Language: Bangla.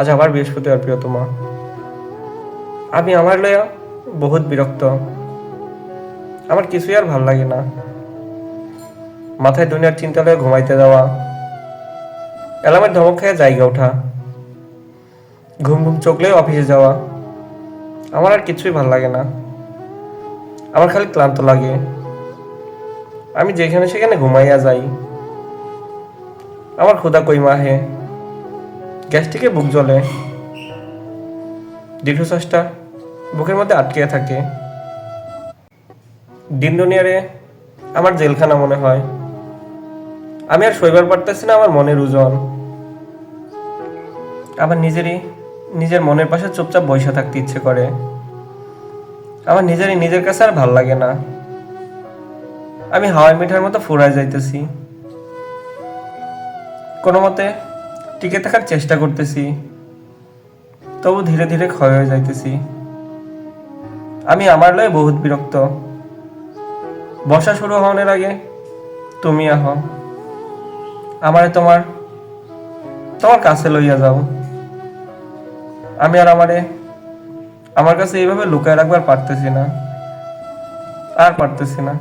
আজ আবার বৃহস্পতিবার প্রিয়তমা। আমি আমার লয়া বহুত বিরক্ত। আমার কিছুই আর ভাল লাগে না। মাথায় দুনিয়ার চিন্তা লয়ে ঘুমাইতে যাওয়া, অ্যালার্মের ধমক খেয়ে জায়গা ওঠা, ঘুম ঘুম চোখলেও অফিসে যাওয়া, আমার আর কিছুই ভাল লাগে না। আমার খালি ক্লান্ত লাগে। আমি যেখানে সেখানে ঘুমাইয়া যাই। আমার ক্ষুধা কইমা হে, গ্যাস্ট্রিকে বুক জ্বলে, দীর্ঘশ্বাসটা বুকের মধ্যে আটকে থাকে। দিন দুনিয়ারে আমার জেলখানা মনে হয়। আমি আর শৈবার পারতেছি না আমার মনের ওজন। আমার নিজের মনের পাশে চুপচাপ বসে থাকতে ইচ্ছে করে। আমার নিজের কাছে আর ভাল লাগে না। আমি হাওয়াই মিঠার মতো ফুরায় যাইতেছি। কোনো মতে টিকে থাকার চেষ্টা করতেছি, তবু ধীরে ধীরে ক্ষয় হয়ে যাইতেছি। আমি আমার লয়ে বহুত বিরক্ত। বর্ষা শুরু হওয়ার আগে তুমি আহ, আমারে তোমার তোমার কাছে লইয়া যাও। আমি আর আমার কাছে এইভাবে লুকায় রাখবার পারতেছি না, আর পারতেছি না।